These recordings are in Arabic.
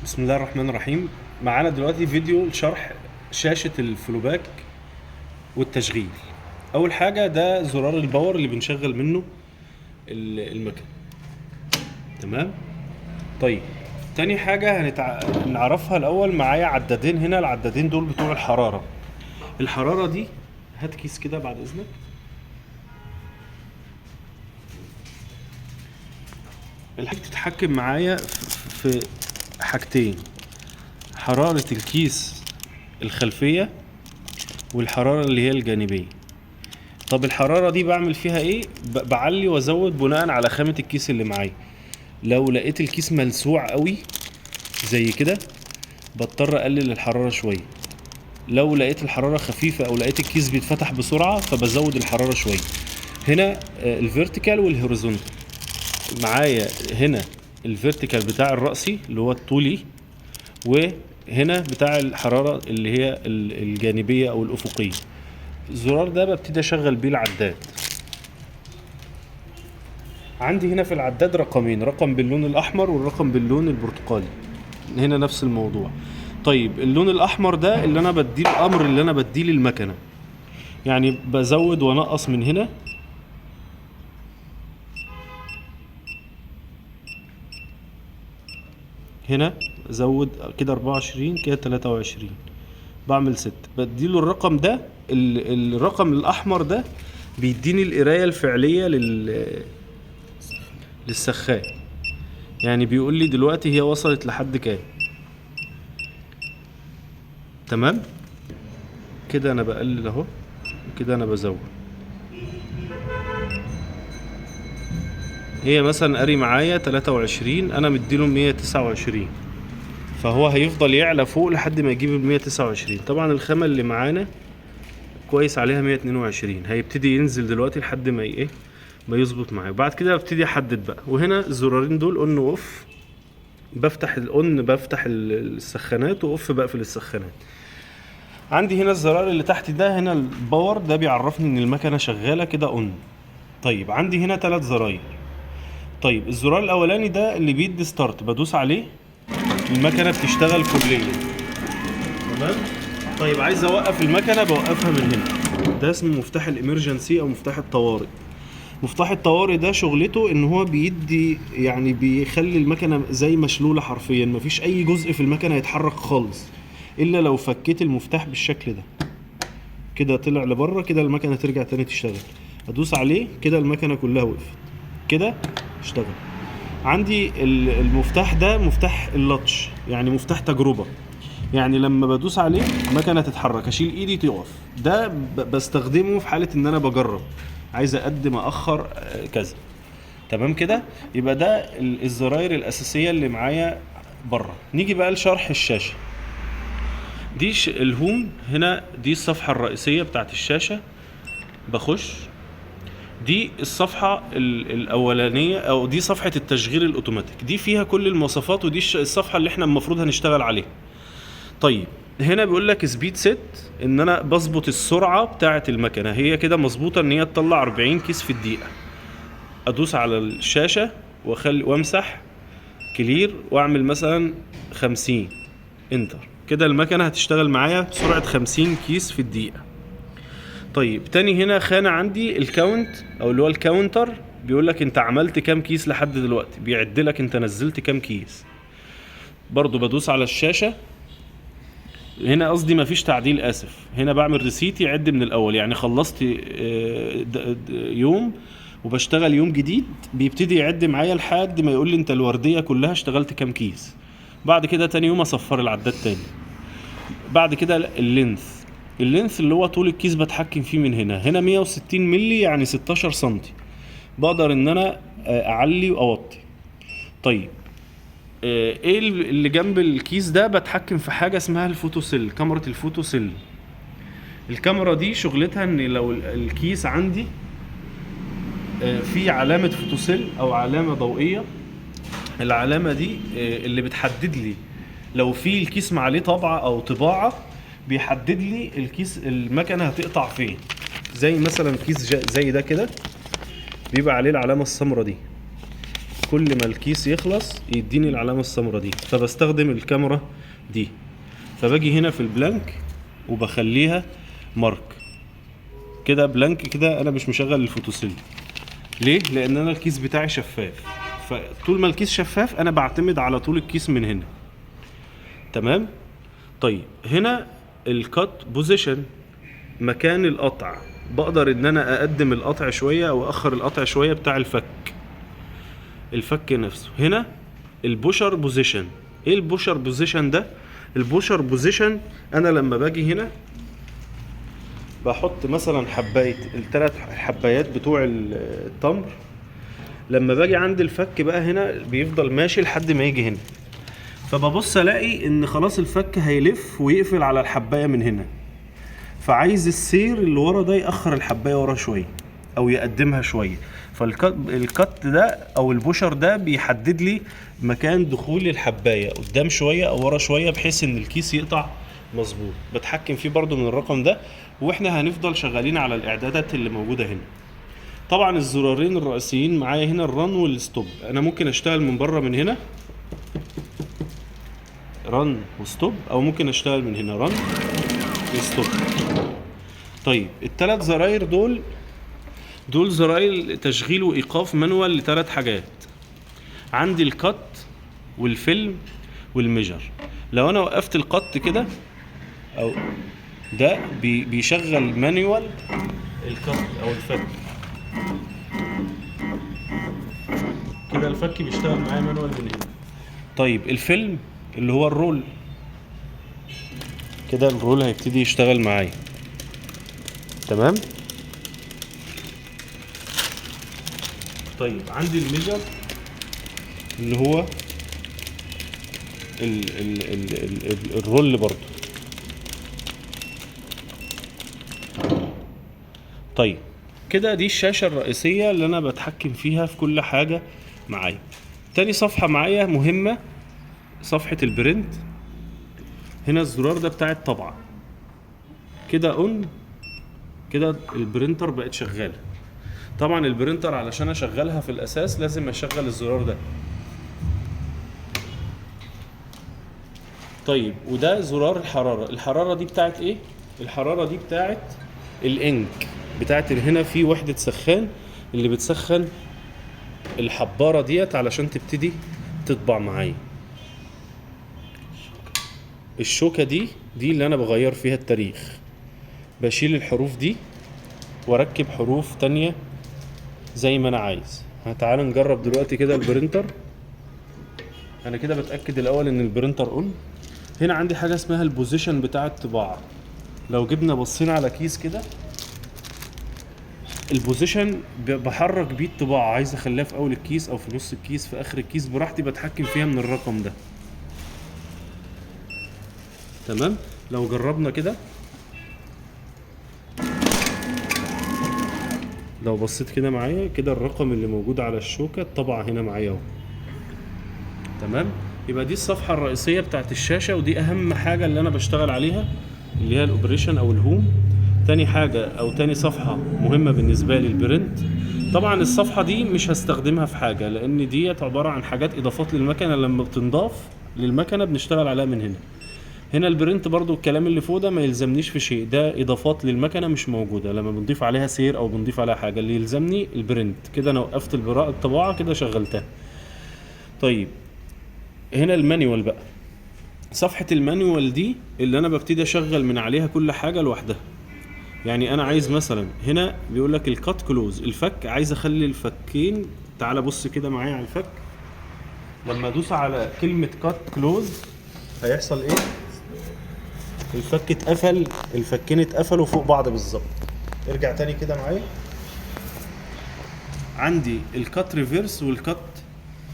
بسم الله الرحمن الرحيم. معانا دلوقتي فيديو لشرح شاشة الفلوباك والتشغيل. أول حاجة ده زرار الباور اللي بنشغل منه المكن. تمام. طيب تاني حاجة نعرفها الأول. معايا عدادين هنا، العدادين دول بتوع الحرارة دي. هات كيس كده بعد إذنك. الحاجة تتحكم معايا في حاجتين: حرارة الكيس الخلفية والحرارة اللي هي الجانبية. طب الحرارة دي بعمل فيها ايه؟ بعلي وازود بناء على خامة الكيس اللي معايا. لو لقيت الكيس ملسوع قوي زي كده بضطر اقلل الحرارة شوية. لو لقيت الحرارة خفيفة او لقيت الكيس بيتفتح بسرعة فبزود الحرارة شوية. هنا الفيرتيكال والهوريزونتال. معايا هنا الفيرتيكال بتاع الرأسي اللي هو الطولي، وهنا بتاع الحرارة اللي هي الجانبية او الافقية. الزرار ده ببتدي اشغل بيه العداد. عندي هنا في العداد رقمين، رقم باللون الاحمر والرقم باللون البرتقالي. هنا نفس الموضوع. طيب اللون الاحمر ده اللي انا بديه الامر اللي انا بديه للمكنه، يعني بزود وانقص من هنا. هنا زود كده 24 كده 23، بعمل 6 بديله الرقم ده. الرقم الاحمر ده بيديني القرايه الفعليه للسخان، يعني بيقول لي دلوقتي هي وصلت لحد كام. تمام كده انا بقلل اهو، كده انا بزود. هي مثلا قاري معايا 23، انا مديله 129، فهو هيفضل يعلى فوق لحد ما يجيب ال 129. طبعا الخامة اللي معانا كويس عليها 122، هيبتدي ينزل دلوقتي لحد ما ايه ما يظبط معايا. وبعد كده ابتدي احدد بقى. وهنا الزرارين دول اون واوف، بفتح الاون بفتح السخانات، واوف بقفل السخانات. عندي هنا الزرار اللي تحت ده، هنا الباور ده بيعرفني ان المكنه شغاله كده اون. طيب عندي هنا 3 زراير. طيب الزرار الاولاني ده اللي بيدي ستارت، بدوس عليه المكنه بتشتغل كليا. تمام. طيب عايز اوقف المكنه، بوقفها من هنا. ده اسمه مفتاح الامرجنسي او مفتاح الطوارئ. مفتاح الطوارئ ده شغلته ان هو بيدي، يعني بيخلي المكنه زي مشلوله حرفيا، مفيش اي جزء في المكنه يتحرك خالص الا لو فكيت المفتاح بالشكل ده كده، طلع لبره كده، المكنه ترجع تاني تشتغل. ادوس عليه كده المكنه كلها وقفت كده اشتغل. عندي المفتاح ده مفتاح اللاتش، يعني مفتاح تجربه، يعني لما بدوس عليه المكنه تتحرك، اشيل ايدي تقف. ده بستخدمه في حاله ان انا بجرب، عايز اقدم اخر كذا. تمام كده. يبقى ده الزراير الاساسيه اللي معايا بره. نيجي بقى لشرح الشاشه دي. الهوم هنا دي الصفحه الرئيسيه بتاعت الشاشه. بخش، دي الصفحه الاولانيه، او دي صفحه التشغيل الاوتوماتيك، دي فيها كل المواصفات، ودي الصفحه اللي احنا المفروض هنشتغل عليها. طيب هنا بيقول لك سبيد سيت، ان انا بظبط السرعه بتاعه المكنه، هي كده مظبوطه ان هي تطلع 40 كيس في الدقيقه. ادوس على الشاشه وامسح كلير واعمل مثلا 50 انتر، كده المكنه هتشتغل معايا بسرعه 50 كيس في الدقيقه. طيب تاني هنا خانه عندي الكاونت، او اللي هو الكاونتر، بيقول لك انت عملت كام كيس لحد دلوقتي، بيعد لك انت نزلت كام كيس. برضو بدوس على الشاشه. هنا قصدي مفيش تعديل، اسف، هنا بعمل ريسيت يعد من الاول، يعني خلصت يوم وبشتغل يوم جديد، بيبتدي يعد معايا لحد ما يقول لي انت الورديه كلها اشتغلت كام كيس. بعد كده تاني يوم اصفر العداد تاني. بعد كده اللينث اللي هو طول الكيس بتحكم فيه من هنا 160 مللي، يعني 16 سنتي. بقدر ان انا اعلي واوطي. طيب ايه اللي جنب الكيس ده؟ بتحكم في حاجه اسمها الفوتوسيل، كاميرا الفوتوسيل. الكاميرا دي شغلتها ان لو الكيس عندي في علامه فوتوسيل او علامه ضوئيه، العلامه دي اللي بتحدد لي لو في الكيس عليه طبعه او طباعه، بيحدد لي الكيس المكنه هتقطع فين. زي مثلا كيس زي ده كده بيبقى عليه العلامه السمراء دي. كل ما الكيس يخلص يديني العلامة السمراء دي، فبستخدم الكاميرا دي. فباجي هنا في البلانك وبخليها مارك كده بلانك كده، انا مش مشغل الفوتوسيل. ليه؟ لان انا الكيس بتاعي شفاف، فطول ما الكيس شفاف انا بعتمد على طول الكيس من هنا. تمام. طيب هنا الكات بوزيشن، مكان القطع، بقدر ان انا اقدم القطع شوية او اخر القطع شوية بتاع الفك نفسه. هنا البوشر بوزيشن. ايه البوشر بوزيشن ده؟ البوشر بوزيشن انا لما باجي هنا بحط مثلا حبايه، الثلاث حبايات بتوع التمر، لما باجي عند الفك بقى هنا بيفضل ماشي لحد ما يجي هنا، فببص الاقي ان خلاص الفك هيلف ويقفل على الحبايه من هنا، فعايز السير اللي ورا ده يأخر الحبايه ورا شويه او يقدمها شويه. فالكت ده او البوشر ده بيحدد لي مكان دخول الحبايه قدام شويه او ورا شويه، بحيث ان الكيس يقطع مظبوط. بتحكم فيه برضو من الرقم ده، واحنا هنفضل شغالين على الاعدادات اللي موجوده هنا. طبعا الزرارين الرئيسيين معايا هنا الرن والستوب. انا ممكن اشتغل من بره من هنا رن وستوب، او ممكن اشتغل من هنا رن وستوب. طيب الثلاث زراير دول زراير تشغيل وايقاف مانوال لثلاث حاجات. عندي الكت والفيلم والميجر. لو انا وقفت القط كده او ده بيشغل مانوال الكت او الفك كده، الفك بيشتغل معايا مانوال من هنا. طيب الفيلم اللي هو الرول كده، الرول هيبتدي يشتغل معايا. تمام. طيب عندي الميجر اللي هو الرول برضو. طيب كده دي الشاشة الرئيسية اللي انا بتحكم فيها في كل حاجة معايا. تاني صفحة معايا مهمة، صفحة البرنت. هنا الزرار ده بتاع الطبعة كده اون، كده البرنتر بقت شغالة. طبعا البرنتر علشان اشغلها في الاساس لازم اشغل الزرار ده. طيب وده زرار الحرارة. الحرارة دي بتاعت ايه؟ الحرارة دي بتاعت الانك، بتاعت هنا في وحدة سخان اللي بتسخن الحبارة ديت علشان تبتدي تطبع معايا. الشوكة دي اللي انا بغير فيها التاريخ، بشيل الحروف دي واركب حروف تانية زي ما انا عايز. تعال نجرب دلوقتي كده البرنتر. انا كده بتأكد الاول ان البرنتر اون. هنا عندي حاجة اسمها البوزيشن بتاع الطباعة. لو جبنا بصينا على كيس كده، البوزيشن بحرك بيه الطباعة، عايز اخليها في اول الكيس او في نص الكيس في اخر الكيس براحتي، بتحكم فيها من الرقم ده. تمام. لو جربنا كده، لو بصيت كده معايا كده الرقم اللي موجود على الشوكة الطبعة هنا معايا اهو. تمام. يبقى دي الصفحة الرئيسية بتاعت الشاشة، ودي اهم حاجة اللي انا بشتغل عليها اللي هي الاوبريشن او الهوم. تاني حاجة او تاني صفحة مهمة بالنسبة لي البرنت. طبعا الصفحة دي مش هستخدمها في حاجة، لان دي عبارة عن حاجات اضافات للمكنة، لما بتنضاف للمكنة بنشتغل عليها من هنا. هنا البرنت برضو الكلام اللي فوق ده ما يلزمنيش في شيء، ده اضافات للمكنة مش موجودة لما بنضيف عليها سير او بنضيف عليها حاجة. اللي يلزمني البرنت. كده انا وقفت الطباعة كده شغلتها. طيب هنا المانيوال بقى. صفحة المانيوال دي اللي انا ببتدي اشغل من عليها كل حاجة لوحدها. يعني انا عايز مثلا هنا بيقول لك الكات كلوز، الفك، عايز اخلي الفكين. تعال بص كده معايا على الفك. لما ادوس على كلمة كات كلوز هيحصل ايه؟ الفك اتقفل، الفكين اتقفلوا فوق بعض بالظبط. ارجع تاني كده معايا. عندي الكات ريفيرس والكات،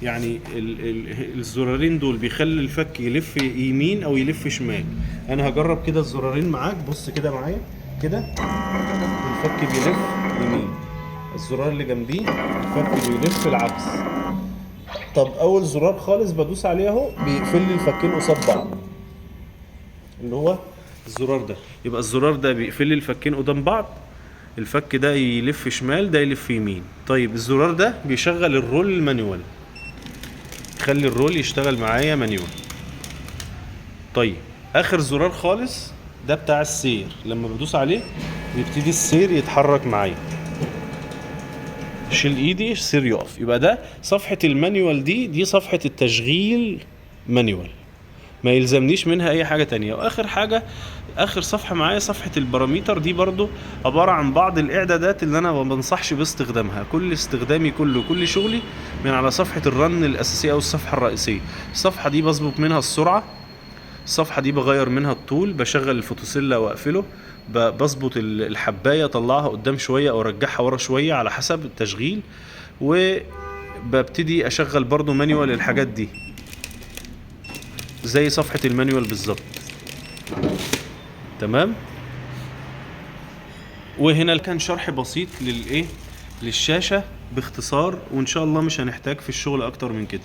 يعني الزرارين دول بيخلي الفك يلف يمين او يلف شمال. انا هجرب كده الزرارين معاك. بص كده معايا كده، الفك بيلف يمين، الزرار اللي جنبيه الفك بيلف العكس. طب اول زرار خالص بدوس عليه اهو بيقفل لي الفكين قصاد بعض، اللي هو الزرار ده. يبقى الزرار ده بيقفل لي الفكين قدام بعض، الفك ده يلف شمال ده يلف يمين. طيب الزرار ده بيشغل الرول المانيوال. تخلي الرول يشتغل معايا مانيوال. طيب اخر زرار خالص ده بتاع السير، لما بدوس عليه بيبتدي السير يتحرك معايا. شيل ايدي السير يقف. يبقى ده صفحة المانيوال، دي صفحة التشغيل مانيوال، ما يلزمنيش منها اي حاجة تانية. واخر حاجة اخر صفحة معايا صفحة الباراميتر، دي برضو عبارة عن بعض الاعدادات اللي انا ما بنصحش باستخدامها. كل استخدامي كل شغلي من على صفحة الرن الاساسية او الصفحة الرئيسية. الصفحة دي بظبط منها السرعة، الصفحة دي بغير منها الطول، بشغل الفوتوسيلة واقفله، بظبط الحباية اطلعها قدام شوية او ارجعها ورا شوية على حسب التشغيل، وببتدي اشغل برضو مانيوال الحاجات دي زي صفحة المانيوال بالظبط. تمام. وهنا كان شرح بسيط للشاشة باختصار، وان شاء الله مش هنحتاج في الشغل اكتر من كده.